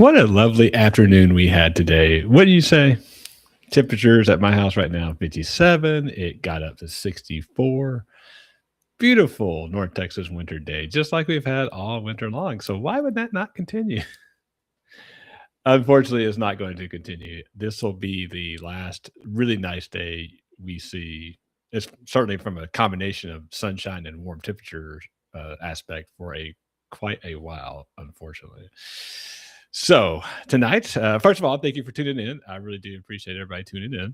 What a lovely afternoon we had today. What do you say? Temperatures at my house right now 57. It got up to 64. Beautiful North Texas winter day, just like we've had all winter long. So why would that not continue? Unfortunately, it's not going to continue. This will be the last really nice day we see. It's certainly from a combination of sunshine and warm temperatures aspect for a quite a while, unfortunately. So tonight, first of all, thank you for tuning in. I really do appreciate everybody tuning in.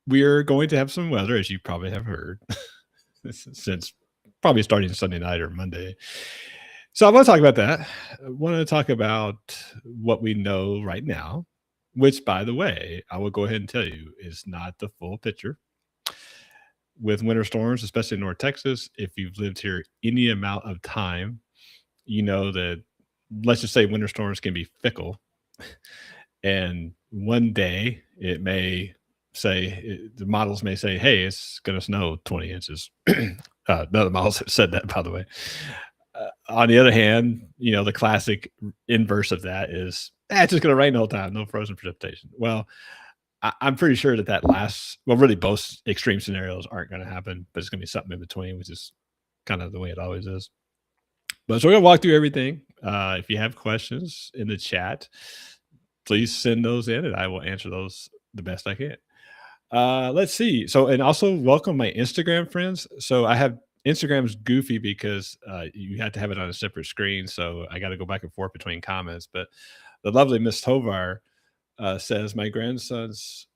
We're going to have some weather, as you probably have heard, since probably starting Sunday night or Monday. So I want to talk about that. I want to talk about what we know right now, which, by the way, I will go ahead and tell you is not the full picture. With winter storms, especially in North Texas, if you've lived here any amount of time, you know that, let's just say, winter storms can be fickle. And one day it may the models may say, hey, it's going to snow 20 inches. None of the models have said that, by the way. On the other hand, the classic inverse of that is, it's just going to rain the whole time, no frozen precipitation. Well, I'm pretty sure that lasts. Well, really, both extreme scenarios aren't going to happen, but it's going to be something in between, which is kind of the way it always is. But so we're going to walk through everything. If you have questions in the chat, please send those in and I will answer those the best I can. Let's see. So, and also welcome my Instagram friends. So I have Instagram's goofy because you have to have it on a separate screen. So I got to go back and forth between comments. But the lovely Miss Tovar says my grandson's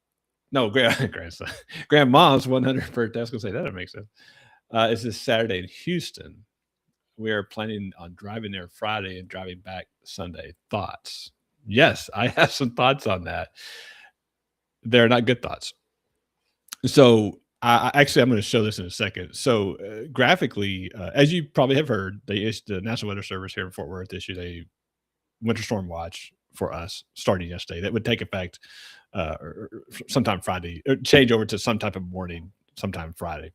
no grandson grandma's 100 birthday. I was gonna say that doesn't make sense. It's this Saturday in Houston. We are planning on driving there Friday and driving back Sunday. Thoughts? Yes, I have some thoughts on that. They're not good thoughts. So actually, I'm going to show this in a second. So graphically, as you probably have heard, the National Weather Service here in Fort Worth issued a winter storm watch for us starting yesterday. That would take effect sometime Friday, or change over to some type of morning sometime Friday.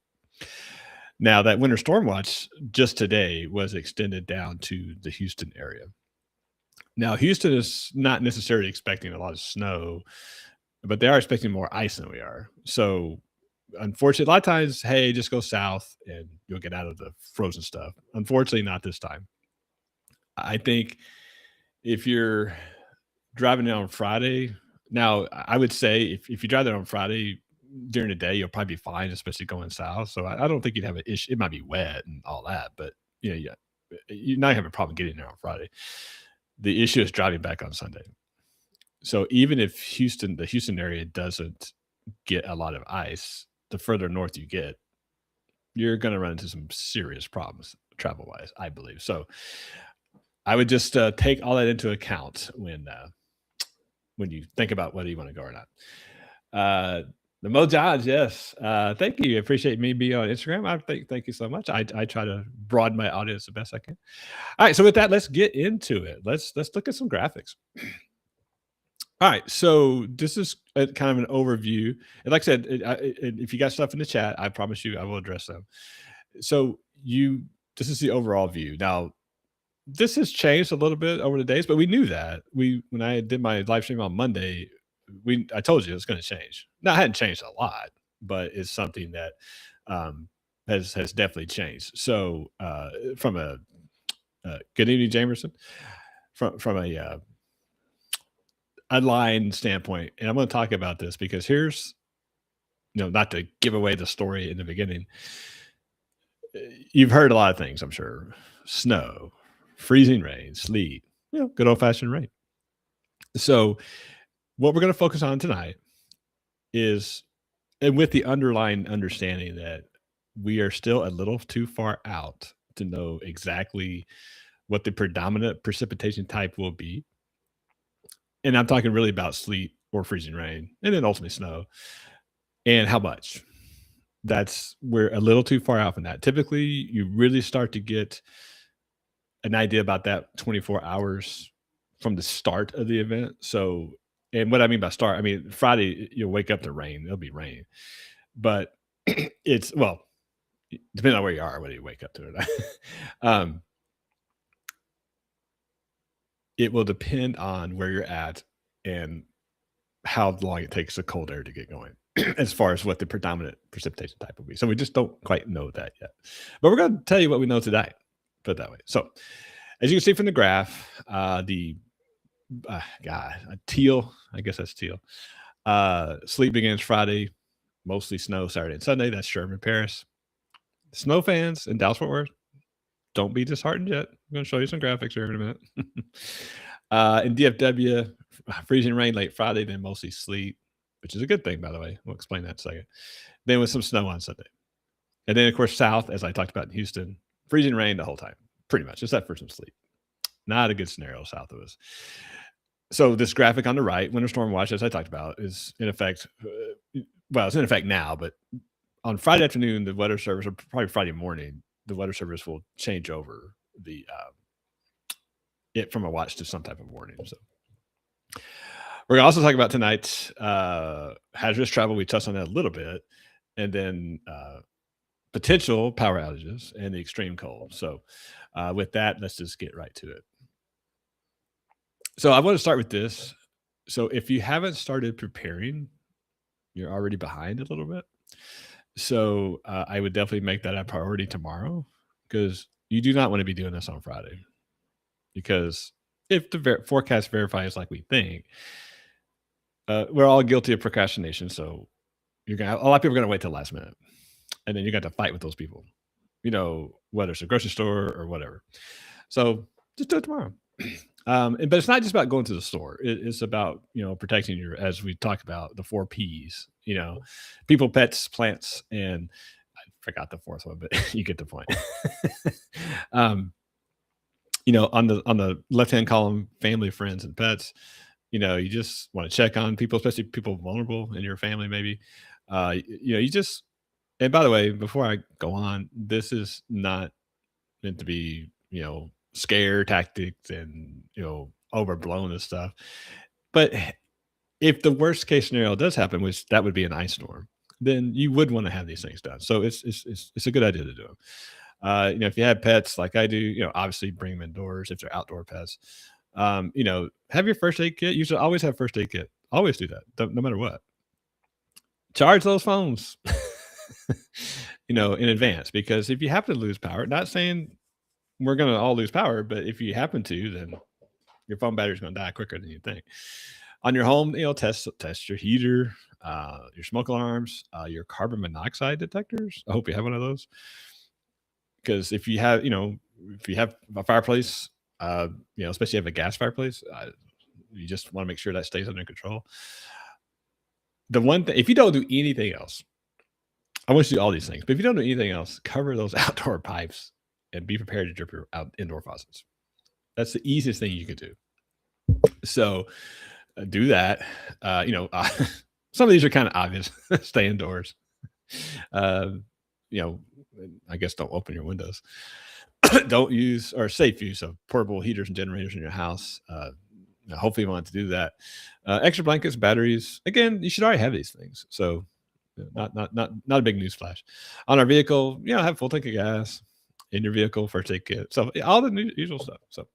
Now, that winter storm watch just today was extended down to the Houston area. Now, Houston is not necessarily expecting a lot of snow, but they are expecting more ice than we are. So, unfortunately, a lot of times, hey, just go south and you'll get out of the frozen stuff. Unfortunately, not this time. I think if you're driving down on Friday, now I would say if you drive there on Friday, during the day, you'll probably be fine, especially going south. So I don't think you'd have an issue. It might be wet and all that, but yeah, you're not having a problem getting there on Friday. The issue is driving back on Sunday. So even if the Houston area doesn't get a lot of ice, the further north you get, you're going to run into some serious problems travel wise, I believe. So I would just take all that into account when you think about whether you want to go or not. The Mo Johns, yes. Thank you. Appreciate me being on Instagram. Thank you so much. I try to broaden my audience the best I can. All right, so with that, let's get into it. Let's look at some graphics. All right, so this is kind of an overview. And like I said, if you got stuff in the chat, I promise you I will address them. So this is the overall view. Now, this has changed a little bit over the days, but we knew that. When I did my live stream on Monday, I told you it's going to change. Now, it hadn't changed a lot, but it's something that has definitely changed. So from a good evening, Jamerson, from a line standpoint, and I'm going to talk about this because here's, not to give away the story in the beginning. You've heard a lot of things, I'm sure. Snow, freezing rain, sleet, good old fashioned rain. So what we're going to focus on tonight is, and with the underlying understanding that we are still a little too far out to know exactly what the predominant precipitation type will be. And I'm talking really about sleet or freezing rain, and then ultimately snow, and how much. We're a little too far out from that. Typically, you really start to get an idea about that 24 hours from the start of the event. So, and what I mean by start, I mean Friday you'll wake up to rain. There'll be rain, but it's depending on where you are, whether you wake up to it. It will depend on where you're at and how long it takes the cold air to get going as far as what the predominant precipitation type will be. So we just don't quite know that yet. But we're going to tell you what we know today, put it that way. So as you can see from the graph, teal, I guess that's teal. Sleet begins Friday, mostly snow Saturday and Sunday. That's Sherman Paris. Snow fans in Dallas Fort Worth, don't be disheartened yet. I'm going to show you some graphics here in a minute. In DFW, freezing rain late Friday, then mostly sleet, which is a good thing, by the way. We'll explain that in a second. Then with some snow on Sunday. And then, of course, south, as I talked about in Houston, freezing rain the whole time, pretty much, except for some sleet. Not a good scenario south of us. So this graphic on the right, winter storm watch, as I talked about, is in effect, it's in effect now, but on Friday afternoon, the weather service, or probably Friday morning, the weather service will change over it from a watch to some type of warning. So we're going to also talk about tonight's hazardous travel. We touched on that a little bit, and then potential power outages and the extreme cold. So with that, let's just get right to it. So I want to start with this. So if you haven't started preparing, you're already behind a little bit. So I would definitely make that a priority tomorrow, because you do not want to be doing this on Friday. Because if the forecast verifies like we think, we're all guilty of procrastination. So a lot of people are going to wait till the last minute, and then you got to fight with those people, whether it's a grocery store or whatever. So just do it tomorrow. But it's not just about going to the store. It's about, protecting as we talked about, the 4 Ps, people, pets, plants, and I forgot the fourth one, but you get the point. On the left-hand column, family, friends, and pets, you just want to check on people, especially people vulnerable in your family, maybe. And by the way, before I go on, this is not meant to be, scare tactics and, overblown and stuff. But if the worst case scenario does happen, which that would be an ice storm, then you would want to have these things done. So it's a good idea to do them. If you have pets like I do, obviously bring them indoors if they're outdoor pets. Have your first aid kit. You should always have first aid kit. Always do that, no matter what. Charge those phones, in advance, because if you happen to lose power, not saying we're going to all lose power, but if you happen to, then your phone battery is going to die quicker than you think. On your home, test your heater, your smoke alarms, your carbon monoxide detectors. I hope you have one of those because if you have a fireplace, especially if you have a gas fireplace, you just want to make sure that stays under control. The one thing, if you don't do anything else, I want you to do all these things, but if you don't do anything else, cover those outdoor pipes and be prepared to drip your indoor faucets. That's the easiest thing you could do. So do that. Some of these are kind of obvious. Stay indoors. Uh, you know, I guess don't open your windows. Don't use or safe use of portable heaters and generators in your house. Hopefully, you want to do that. Extra blankets, batteries. Again, you should already have these things. So, not a big news flash. On our vehicle, have a full tank of gas in your vehicle, first aid kit. So all the usual stuff. So,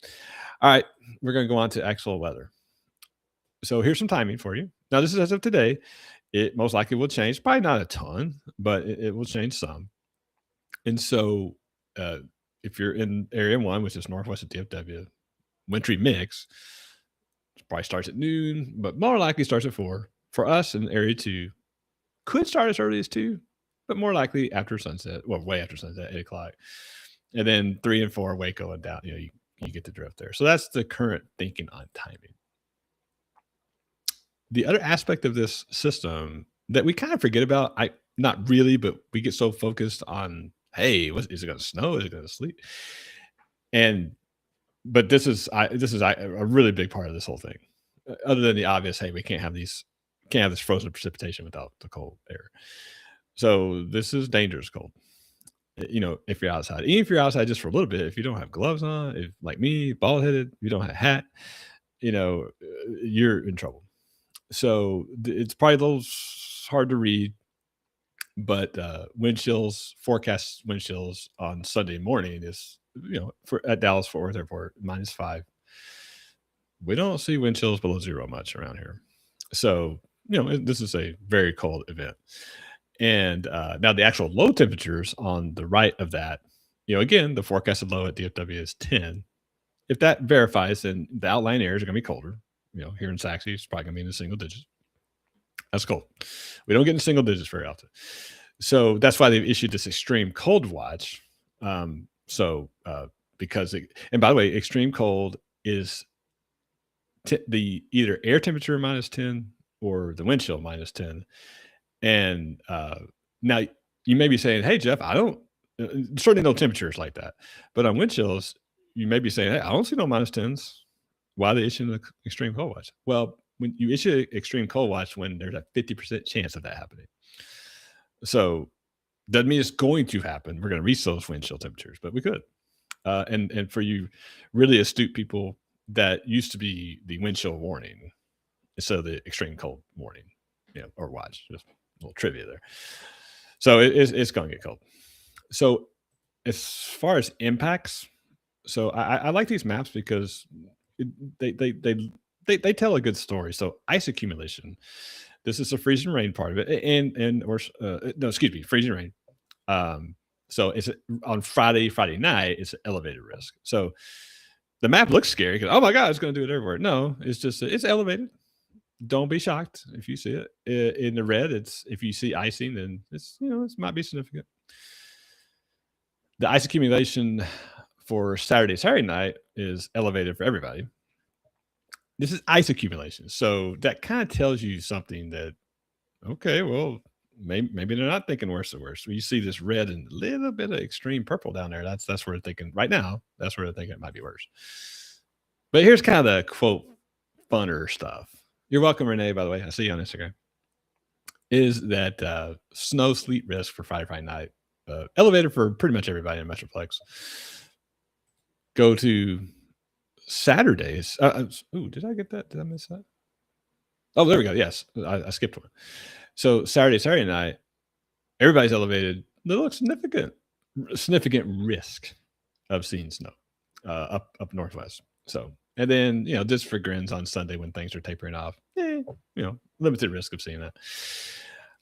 all right, we're going to go on to actual weather. So here's some timing for you. Now, this is as of today. It most likely will change, probably not a ton, but it will change some. And so, uh, if you're in area one, which is northwest of DFW, wintry mix probably starts at noon, but more likely starts at 4. For us in area 2, could start as early as 2, but more likely after sunset. Well, way after sunset, 8 o'clock. And then 3 and 4, Waco and down. You get the drift there. So that's the current thinking on timing. The other aspect of this system that we kind of forget about, not really, but we get so focused on, hey, is it going to snow? Is it going to sleet? But this is a really big part of this whole thing. Other than the obvious, hey, we can't have this frozen precipitation without the cold air. So this is dangerous cold. If you're outside, even if you're outside just for a little bit, if you don't have gloves on, if like me, bald headed, you don't have a hat, you're in trouble. So it's probably a little hard to read, but forecast wind chills on Sunday morning is, at Dallas Fort Worth Airport, -5. We don't see wind chills below 0 much around here. So, this is a very cold event. And now the actual low temperatures on the right of that, again, the forecasted low at DFW is 10. If that verifies, then the outlying areas are going to be colder. Here in Saxe, it's probably going to be in the single digits. That's cold. We don't get in single digits very often. So that's why they've issued this extreme cold watch. And by the way, extreme cold is the either air temperature -10 or the wind chill -10. And now you may be saying, hey, Jeff, I don't, certainly no temperatures like that. But on wind chills, you may be saying, hey, I don't see no -10s. Why are they issuing the extreme cold watch? Well, when you issue an extreme cold watch, when there's a 50% chance of that happening. So doesn't mean it's going to happen. We're going to reach those wind chill temperatures, but we could. And for you really astute people, that used to be the wind chill warning instead of the extreme cold warning, or watch. Just a little trivia there. So it's going to get cold. So as far as impacts, so I like these maps because they tell a good story. So ice accumulation. This is the freezing rain part of it, freezing rain. So it's on Friday night. It's an elevated risk. So the map looks scary because, oh my God, it's going to do it everywhere. No, it's just it's elevated. Don't be shocked if you see it in the red. If you see icing, then it might be significant. The ice accumulation for Saturday night is elevated for everybody. This is ice accumulation. So that kind of tells you something that, okay, well, maybe they're not thinking worse. So you see this red and a little bit of extreme purple down there. That's where they're thinking right now. That's where they're thinking it might be worse. But here's kind of the quote funner stuff. You're welcome, Renee, by the way. I see you on Instagram. Is that snow sleet risk for Friday night elevated for pretty much everybody in Metroplex. Go to Saturdays. Did I get that? Did I miss that? Oh, there we go. Yes, I skipped one. So Saturday night, everybody's elevated. There looks significant risk of seeing snow up northwest. So, and then just for grins on Sunday when things are tapering off, limited risk of seeing that.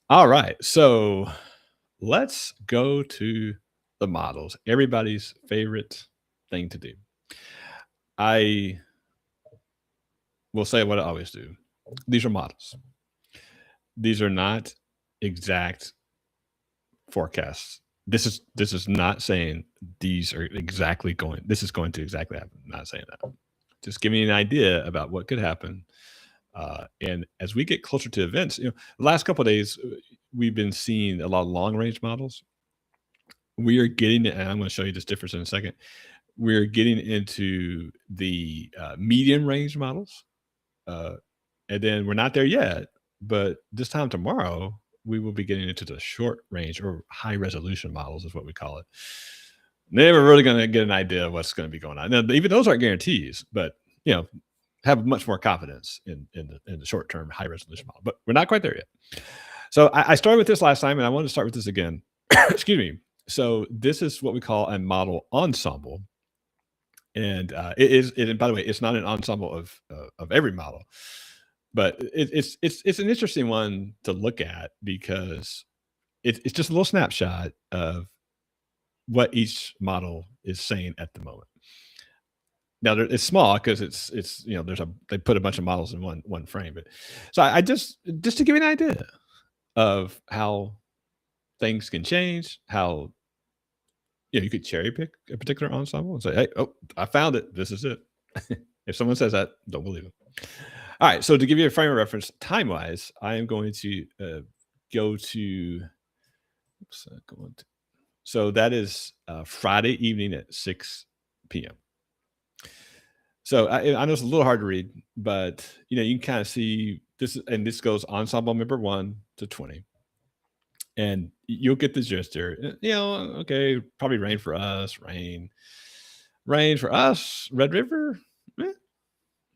All right, so let's go to the models. Everybody's favorite thing to do. I will say what I always do. These are models. These are not exact forecasts. This is not saying these are exactly going. This is going to exactly happen. I'm not saying that. Just giving you an idea about what could happen. And as we get closer to events, the last couple of days we've been seeing a lot of long range models. We are getting, and I'm going to show you this difference in a second. We're getting into the medium range models, and then we're not there yet. But this time tomorrow, we will be getting into the short range or high resolution models, is what we call it. Then we're really going to get an idea of what's going to be going on. Now, even those aren't guarantees, but have much more confidence in the short term high resolution model. But we're not quite there yet. So I started with this last time, and I want to start with this again. Excuse me. So this is what we call a model ensemble. And and by the way, it's not an ensemble of every model, but it's an interesting one to look at because it's just a little snapshot of what each model is saying at the moment. Now it's small because it's they put a bunch of models in one frame, but so I just to give you an idea of how things can change, how you could cherry pick a particular ensemble and say, hey, oh, I found it. This is it. If someone says that, don't believe it. All right. So to give you a frame of reference, time wise, I am going to go to. So that is Friday evening at 6 p.m. So I know it's a little hard to read, but you can kind of see this, and this goes ensemble member 1 to 20. And you'll get the gist here. Okay, probably rain for us, rain for us, Red River,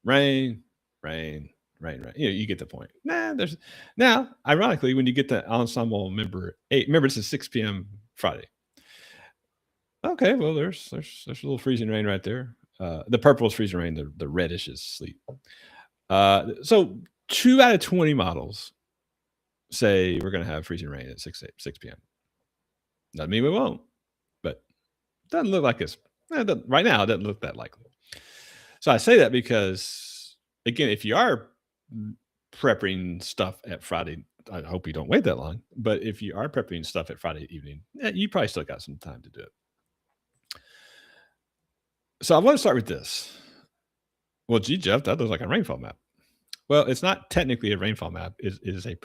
rain. You get the point. Now, ironically, when you get the ensemble member 8, remember this is 6 p.m. Friday. Okay, well, there's a little freezing rain right there. The purple is freezing rain, the reddish is sleet. So 2 out of 20 models say we're going to have freezing rain at 6 p.m. Doesn't mean we won't, but it doesn't look like it's right now. It doesn't look that likely. So I say that because, again, if you are prepping stuff at Friday, I hope you don't wait that long. But if you are prepping stuff at Friday evening, you probably still got some time to do it. So I want to start with this. Well, gee, Jeff, that looks like a rainfall map. Well, it's not technically a rainfall map. It is a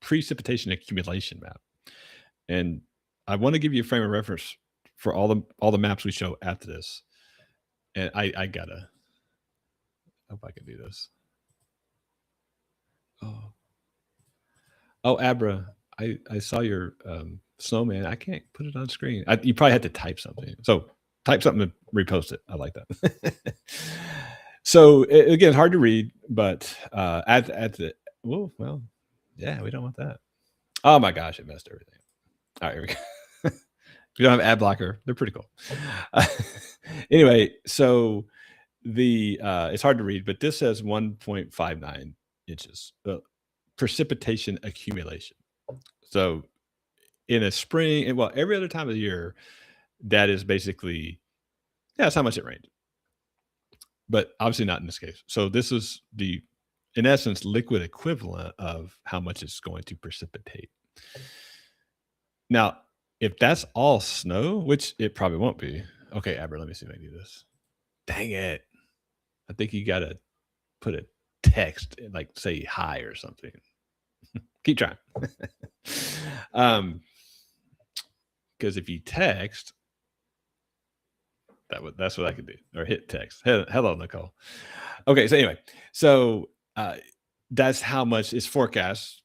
precipitation accumulation map. And I want to give you a frame of reference for all the maps we show after this. And I hope I can do this. Oh, Abra, I saw your snowman. I can't put it on screen. You probably had to type something. So type something and repost it. I like that. So again, hard to read, but at the well, yeah, we don't want that. Oh my gosh, it messed everything. All right, here we go. We don't have ad blocker. They're pretty cool. Anyway, so it's hard to read, but this says 1.59 inches precipitation accumulation. So in a spring, well, every other time of the year, that is basically that's how much it rained. But obviously not in this case. So this is in essence, liquid equivalent of how much it's going to precipitate. Now, if that's all snow, which it probably won't be. Okay, Abra, let me see if I can do this. Dang it. I think you got to put a text, like say hi or something. Keep trying. Because if you text, that's what I could do, or hit text. Hello, Nicole. Okay, so anyway, that's how much is forecast.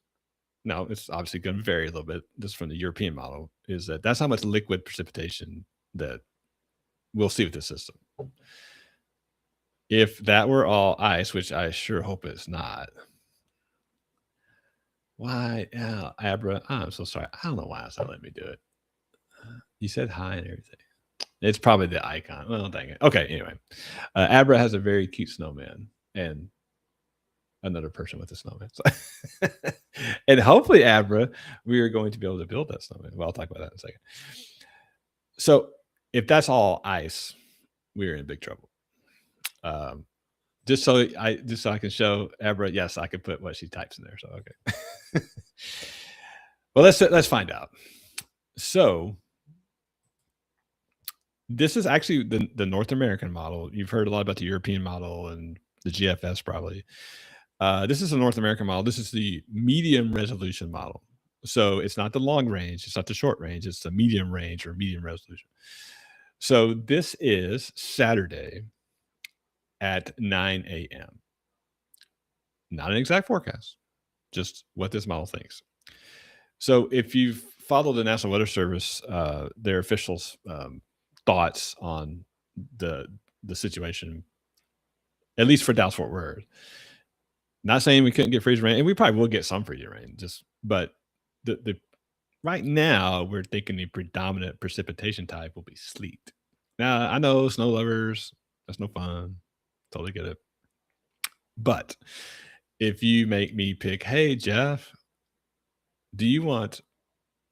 Now it's obviously going to vary a little bit just from the European model. That's how much liquid precipitation that we'll see with the system. If that were all ice, which I sure hope it's not. Why, Abra? I'm so sorry. I don't know why it's not letting me do it. You said hi and everything. It's probably the icon. Well, dang it. Okay, anyway. Abra has a very cute snowman and another person with a snowman. So and hopefully, Abra, we are going to be able to build that snowman. Well, I'll talk about that in a second. So if that's all ice, we're in big trouble. just so I can show Abra, yes, I can put what she types in there. So okay. Well, let's find out. So this is actually the North American model. You've heard a lot about the European model and the GFS probably. This is the North American model. This is the medium resolution model. So it's not the long range, it's not the short range, it's the medium range or medium resolution. So this is Saturday at 9 a.m. Not an exact forecast, just what this model thinks. So if you've followed the National Weather Service, their officials' thoughts on the the situation, at least for Dallas Fort Worth. Not saying we couldn't get freezing rain, and we probably will get some freezing rain. Just but the right now we're thinking the predominant precipitation type will be sleet. Now I know snow lovers, that's no fun. Totally get it. But if you make me pick, hey Jeff, do you want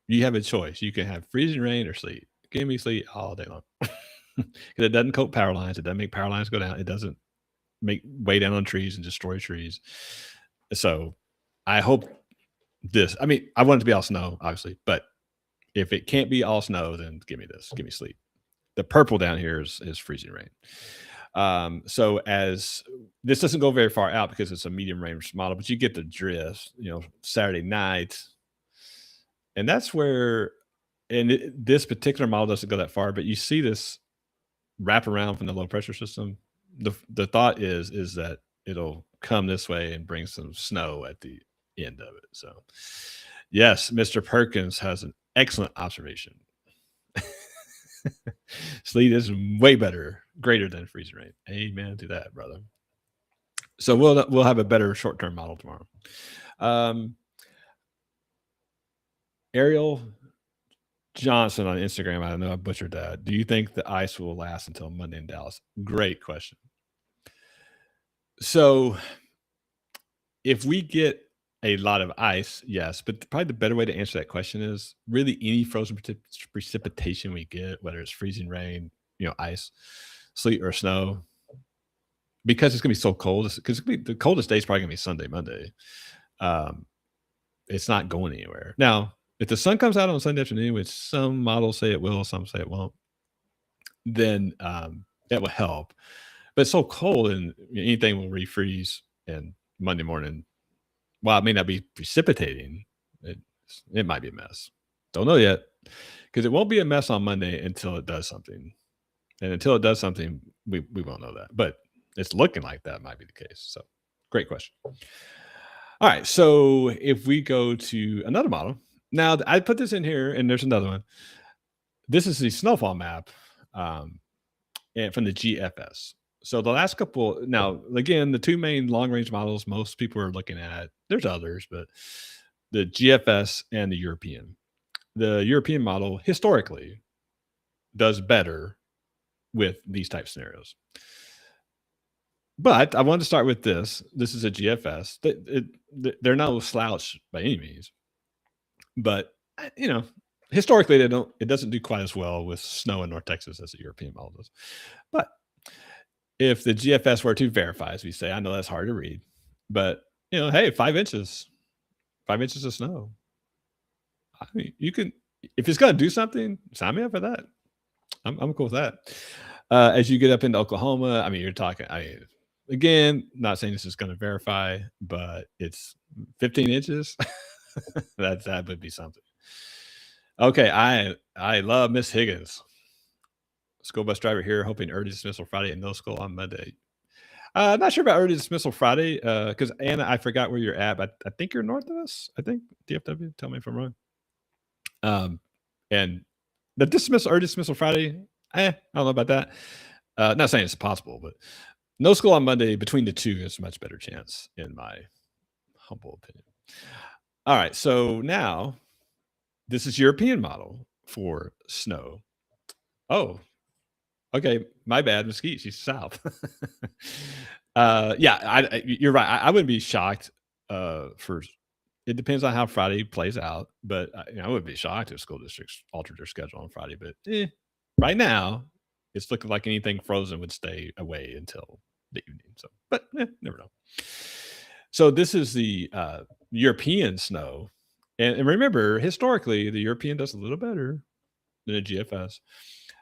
you have a choice. You can have freezing rain or sleet. Give me sleet all day long. 'Cause it doesn't coat power lines. It doesn't make power lines go down. It doesn't make weigh down on trees and destroy trees. So I hope this. I mean, I want it to be all snow, obviously, but if it can't be all snow, then give me this. Give me sleet. The purple down here is freezing rain. So as this doesn't go very far out because it's a medium range model, but you get the drift. Saturday night, and that's where. And this particular model doesn't go that far, but you see this wrap around from the low pressure system. The thought is that it'll come this way and bring some snow at the end of it. So yes, Mr. Perkins has an excellent observation. Sleet is way better, greater than freezing rain. Amen to that, brother. So we'll have a better short term model tomorrow. Um, Ariel Johnson on Instagram. I know I butchered that. Do you think the ice will last until Monday in Dallas? Great question. So if we get a lot of ice, yes, but probably the better way to answer that question is really any frozen precipitation we get, whether it's freezing rain, ice, sleet, or snow, because it's gonna be so cold. Because the coldest day is probably gonna be Sunday, Monday. Um, it's not going anywhere. Now, if the sun comes out on Sunday afternoon, which some models say it will, some say it won't, then that will help. But it's so cold and anything will refreeze and Monday morning, while it may not be precipitating, it it might be a mess. Don't know yet because it won't be a mess on Monday until it does something. And until it does something, we won't know that. But it's looking like that might be the case. So great question. All right. So if we go to another model, now I put this in here and there's another one. This is the snowfall map um, and from the GFS. So the last couple now again, the two main long range models most people are looking at, there's others, but the GFS and the European. The European model historically does better with these type scenarios. But I wanted to start with this. This is a GFS. They're no slouch by any means, but historically they don't. It doesn't do quite as well with snow in North Texas as the European model does. But if the GFS were to verify, as we say, I know that's hard to read, but hey, 5 inches, 5 inches of snow. I mean, you can if it's going to do something, sign me up for that. I'm cool with that. As you get up into Oklahoma, I mean, you're talking. I mean, again, not saying this is going to verify, but it's 15 inches. That would be something. Okay, I love Miss Higgins. School bus driver here, hoping early dismissal Friday and no school on Monday. I'm not sure about early dismissal Friday because Anna, I forgot where you're at, but I think you're north of us. I think DFW. Tell me if I'm wrong. And the early dismissal Friday, I don't know about that. Not saying it's possible, but no school on Monday between the two is a much better chance, in my humble opinion. All right, so now this is European model for snow. Oh, okay, my bad, Mesquite. She's south. Yeah, you're right. I wouldn't be shocked. For it depends on how Friday plays out, but I wouldn't be shocked if school districts altered their schedule on Friday. But right now, it's looking like anything frozen would stay away until the evening. So, but never know. So this is the European snow, and remember, historically, the European does a little better than a GFS.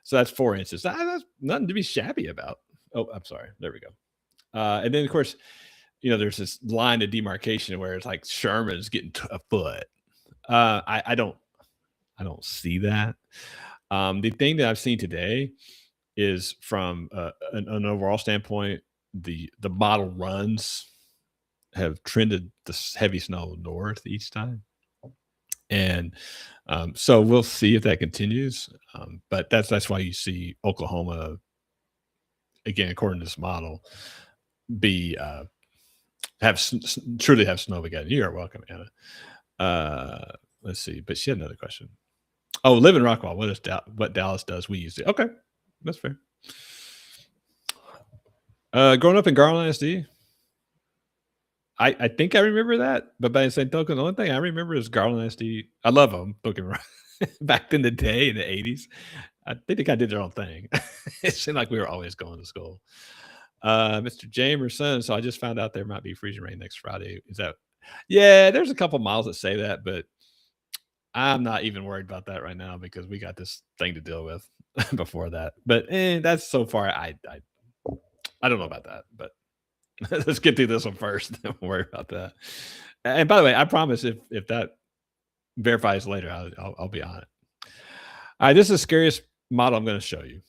So that's 4 inches. That's nothing to be shabby about. Oh, I'm sorry. There we go. And then, of course, there's this line of demarcation where it's like Sherman's getting a foot. I don't see that. The thing that I've seen today is from an overall standpoint, the model runs have trended the heavy snow north each time, and so we'll see if that continues. But that's why you see Oklahoma again, according to this model, be truly have snow again. You are welcome, Anna. Let's see, but she had another question. Oh, live in Rockwall. What Dallas does, we use it. Okay, that's fair. Growing up in Garland ISD, I think I remember that, but by the same token, the only thing I remember is Garland ISD. I love them. Don't get me wrong. Back in the day, in the 80s, I think they kind of did their own thing. It seemed like we were always going to school. Mr. Jamerson, so I just found out there might be freezing rain next Friday. Is that? Yeah, there's a couple miles that say that, but I'm not even worried about that right now because we got this thing to deal with before that. But that's so far. I don't know about that, but let's get through this one first. Don't worry about that. And by the way, I promise if that verifies later, I'll be on it. All right, this is the scariest model I'm going to show you.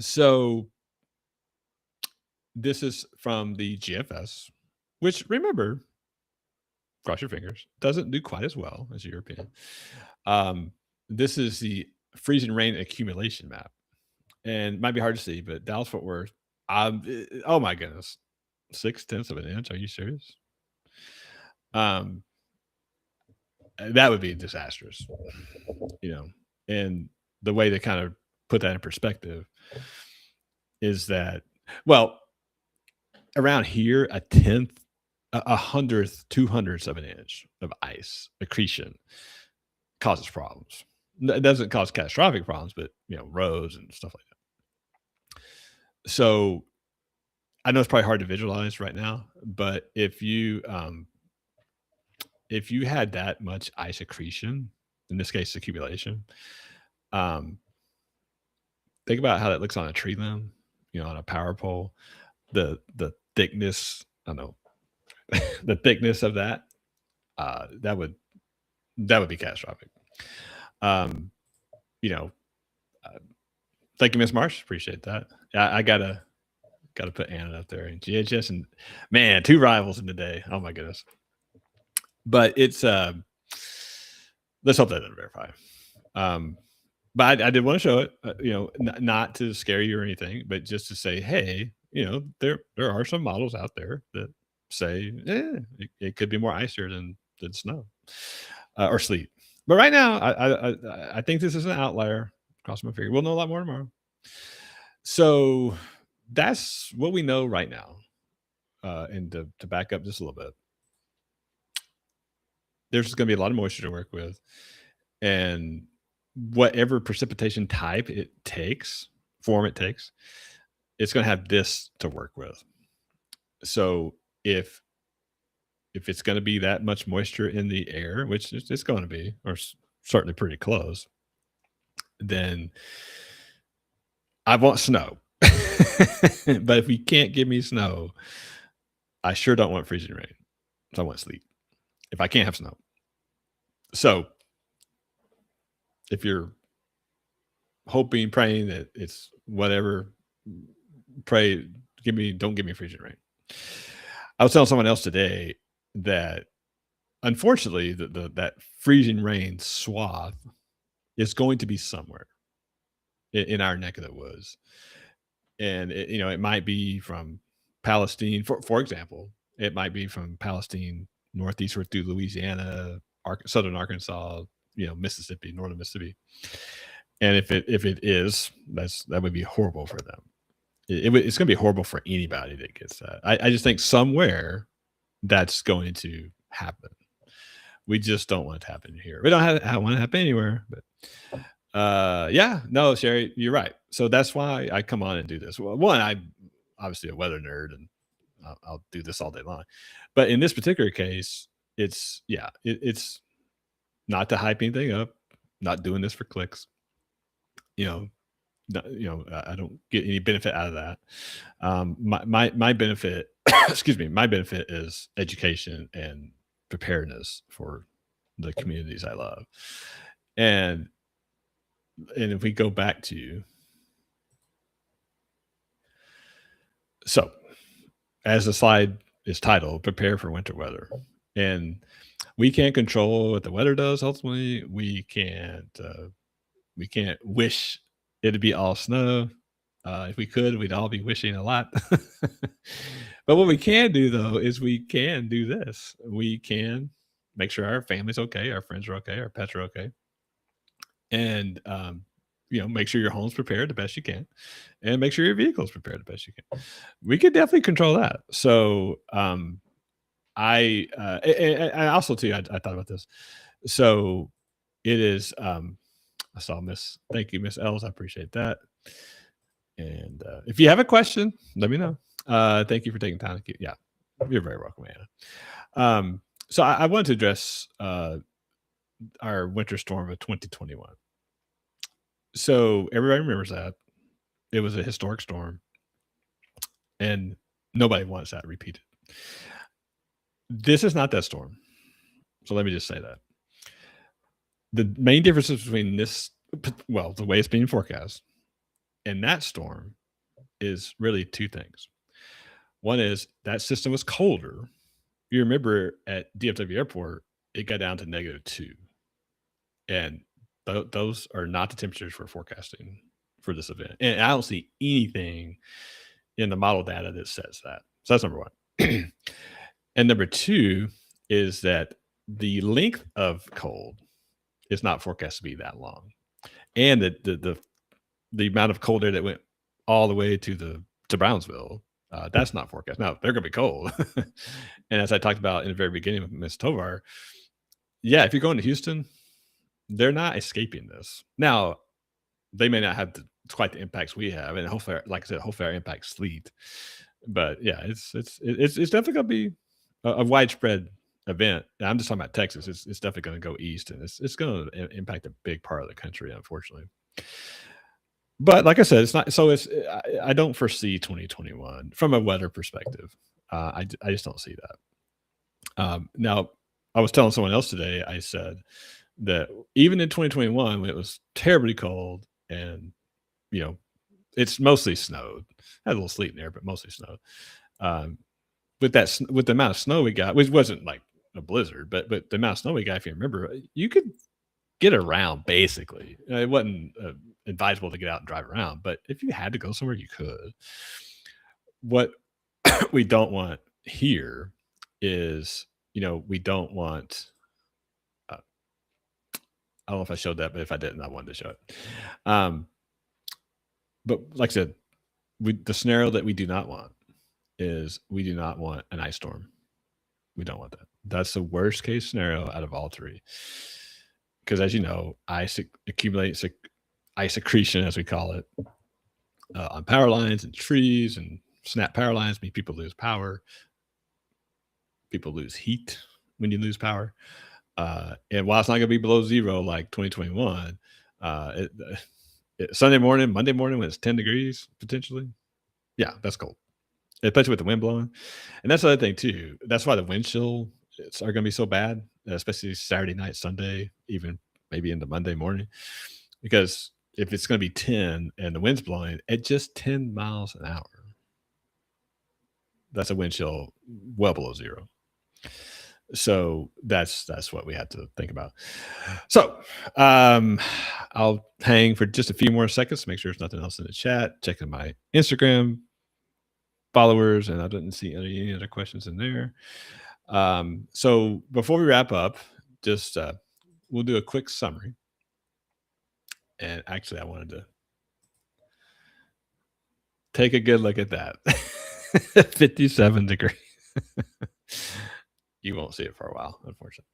So this is from the GFS, which remember, cross your fingers, doesn't do quite as well as European. This is the freezing rain accumulation map, and it might be hard to see, but Dallas Fort Worth. Oh my goodness, 0.6 of an inch. Are you serious? That would be disastrous, and the way to kind of put that in perspective is that, well, around here, a tenth, a hundredth, 200ths of an inch of ice accretion causes problems. It doesn't cause catastrophic problems, but roads and stuff like that. So I know it's probably hard to visualize right now, but if you had that much ice accretion, in this case accumulation, think about how that looks on a tree limb, on a power pole, the thickness, I don't know, the thickness of that, that would be catastrophic. You know, thank you, Miss Marsh. Appreciate that. I gotta put Anna up there and GHS, and man, 2 rivals in the day. Oh my goodness. But it's let's hope that doesn't verify. But I did want to show it, not to scare you or anything, but just to say, hey, there are some models out there that say, it could be more icier than snow or sleet. But right now, I think this is an outlier. Cross my finger. We'll know a lot more tomorrow. So that's what we know right now. And to back up just a little bit, there's going to be a lot of moisture to work with, and whatever precipitation type form it takes, it's going to have this to work with. So if it's going to be that much moisture in the air, which it's going to be, or certainly pretty close, then I want snow. But if you can't give me snow, I sure don't want freezing rain. So I want sleet if I can't have snow. So if you're hoping, praying that it's whatever, don't give me freezing rain. I was telling someone else today that unfortunately that freezing rain swath is going to be somewhere in our neck of the woods. And it might be from Palestine, for example. It might be from Palestine northeastward through Louisiana, southern Arkansas, Mississippi, northern Mississippi. And if it is, that would be horrible for them. It's going to be horrible for anybody that gets that. I just think somewhere that's going to happen. We just don't want it to happen here. We don't want it to happen anywhere. But Sherry, you're right. So that's why I come on and do this. Well, one, obviously a weather nerd, and I'll do this all day long. But in this particular case, it's not to hype anything up, not doing this for clicks. You know, I don't get any benefit out of that. My benefit, excuse me, my benefit is education and preparedness for the communities I love. And if we go back to, so as the slide is titled, prepare for winter weather. And we can't control what the weather does. Ultimately, we can't wish it'd be all snow. If we could, we'd all be wishing a lot. But what we can do, though, is we can do this. We can make sure our family's okay, our friends are okay, our pets are okay, and make sure your home's prepared the best you can, and make sure your vehicle's prepared the best you can. We could definitely control that. So I also too, I thought about this. So it is. I saw Thank you, Miss Els. I appreciate that. And if you have a question, let me know. Thank you for taking time. Yeah, you're very welcome, Anna. So I wanted to address our winter storm of 2021. So everybody remembers that. It was a historic storm, and nobody wants that repeated. This is not that storm. So let me just say that. The main differences between the way it's being forecast and that storm is really two things. One is that system was colder. You remember at DFW Airport, it got down to -2. And those are not the temperatures we're forecasting for this event. And I don't see anything in the model data that says that. So that's number one. And number two is that the length of cold is not forecast to be that long. And the amount of cold air that went all the way to Brownsville, that's not forecast. Now they're going to be cold. And as I talked about in the very beginning with Ms. Tovar, yeah, if you're going to Houston, they're not escaping this. Now, they may not have quite the impacts we have, and hopefully, like I said, hopefully our impact sleet. But yeah, it's definitely going to be a widespread event. And I'm just talking about Texas. It's definitely going to go east, and it's going to impact a big part of the country, unfortunately. But like I said, it's not. So I don't foresee 2021 from a weather perspective. I just don't see that. Now, I was telling someone else today. I said that even in 2021, when it was terribly cold and it's mostly snowed, had a little sleet in there, but mostly snowed. With the amount of snow we got, which wasn't like a blizzard, but the amount of snow we got, if you remember, you could get around basically. It wasn't advisable to get out and drive around, but if you had to go somewhere, you could. What we don't want here is, we don't want. I don't know if I showed that, but if I didn't, I wanted to show it. But like I said, the scenario that we do not want is we do not want an ice storm. We don't want that. That's the worst case scenario out of all three. Because as you know, ice accumulates, ice accretion, as we call it, on power lines and trees, and snap power lines mean people lose power. People lose heat when you lose power. And while it's not going to be below zero like 2021, Sunday morning, Monday morning when it's 10 degrees potentially, yeah, that's cold, especially with the wind blowing. And that's the other thing too. That's why the wind chill are going to be so bad, especially Saturday night, Sunday, even maybe into Monday morning, because if it's going to be 10 and the wind's blowing at just 10 miles an hour, that's a wind chill well below zero. So that's what we had to think about. So I'll hang for just a few more seconds to make sure there's nothing else in the chat. Checking my Instagram followers, and I didn't see any other questions in there. So before we wrap up, just we'll do a quick summary. And actually, I wanted to take a good look at that. 57 degrees. You won't see it for a while, unfortunately.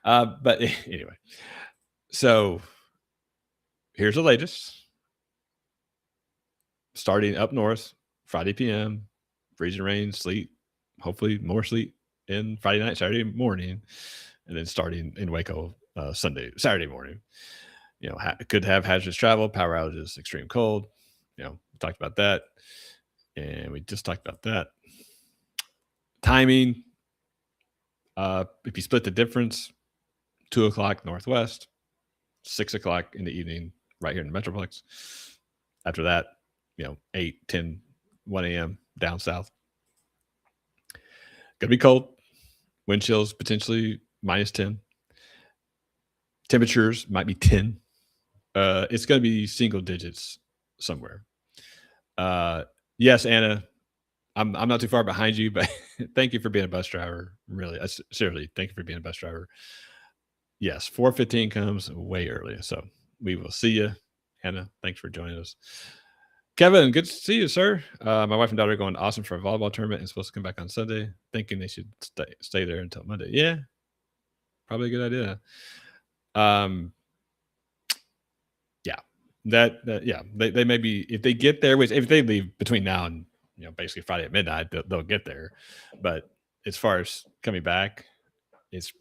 But anyway, so here's the latest. Starting up north, Friday PM, freezing rain, sleet, hopefully more sleet in Friday night, Saturday morning, and then starting in Waco Saturday morning. Could have hazardous travel, power outages, extreme cold. We talked about that, and we just talked about that. Timing. If you split the difference, 2:00 northwest, 6:00 in the evening, right here in the Metroplex. After that, 8, 10, 1 a.m. down south. Gonna be cold. Wind chills potentially -10. Temperatures might be 10. It's gonna be single digits somewhere. Yes, Anna, I'm not too far behind you, but thank you for being a bus driver. Really, seriously, thank you for being a bus driver. Yes, 4:15 comes way early, so we will see you, Anna. Thanks for joining us. Kevin, good to see you, sir. My wife and daughter are going to Austin for a volleyball tournament and supposed to come back on Sunday, thinking they should stay there until Monday. Yeah, probably a good idea. Yeah, they may be, if they get there, which if they leave between now and basically Friday at midnight, they'll get there. But as far as coming back, it's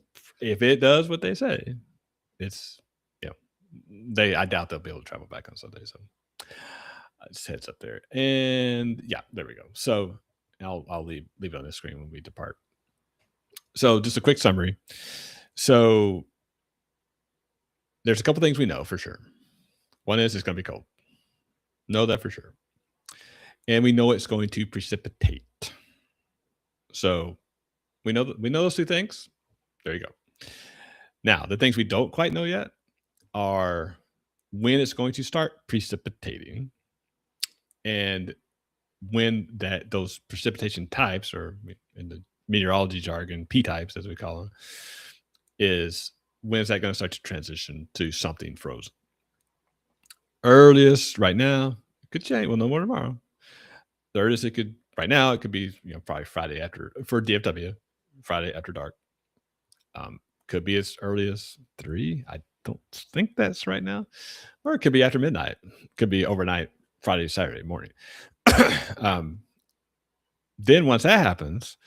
if it does what they say, it's I doubt they'll be able to travel back on Sunday. So just heads up there, and yeah, there we go. So I'll leave it on the screen when we depart. So just a quick summary. So there's a couple things we know for sure. One is it's going to be cold. Know that for sure. And we know it's going to precipitate. So we know those two things. There you go. Now, the things we don't quite know yet are when it's going to start precipitating and when those precipitation types, or in the meteorology jargon, P types as we call them, is when is that going to start to transition to something frozen? Earliest right now, it could change. We'll know more tomorrow. The earliest it could right now, it could be probably Friday after for DFW, Friday after dark. Could be as early as 3. I don't think that's right now, or it could be after midnight. Could be overnight, Friday, Saturday morning. Then once that happens,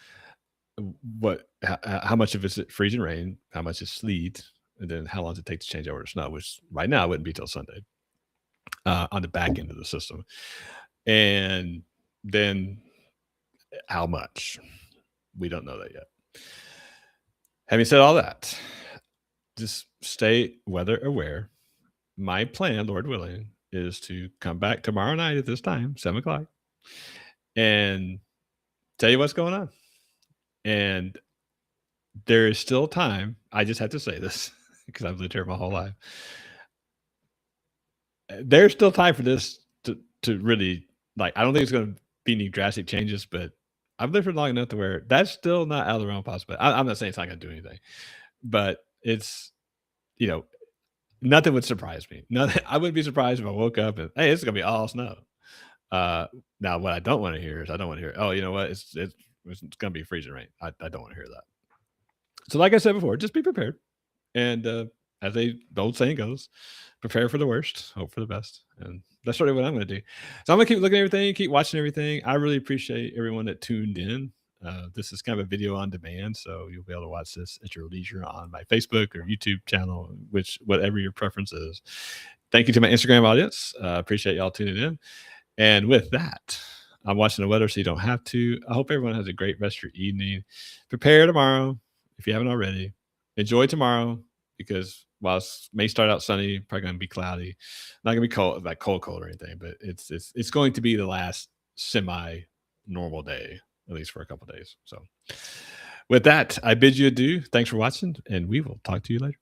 how much of it's freezing rain? How much is sleet? And then how long does it take to change over to snow? Which right now it wouldn't be till Sunday on the back end of the system. And then how much? We don't know that yet. Having said all that, just stay weather aware. My plan, Lord willing, is to come back tomorrow night at this time, 7:00, and tell you what's going on. And there is still time. I just have to say this because I've lived here my whole life. There's still time for this to really, like, I don't think it's going to be any drastic changes, but I've lived for long enough to where that's still not out of the realm of possibility. I'm not saying it's not going to do anything, but it's, nothing would surprise me. Nothing. I wouldn't be surprised if I woke up and, hey, it's going to be all snow. Now, what I don't want to hear is oh, you know what? It's going to be freezing rain. I don't want to hear that. So like I said before, just be prepared. And as the old saying goes, prepare for the worst, hope for the best. And that's sort of what I'm going to do. So I'm going to keep looking at everything, keep watching everything. I really appreciate everyone that tuned in. This is kind of a video on demand, so you'll be able to watch this at your leisure on my Facebook or YouTube channel, whatever your preference is. Thank you to my Instagram audience. Appreciate y'all tuning in. And with that, I'm watching the weather so you don't have to. I hope everyone has a great rest of your evening. Prepare tomorrow if you haven't already. Enjoy tomorrow because while it may start out sunny, probably going to be cloudy. Not going to be cold, like cold or anything, but it's going to be the last semi-normal day, at least for a couple of days. So with that, I bid you adieu. Thanks for watching, and we will talk to you later.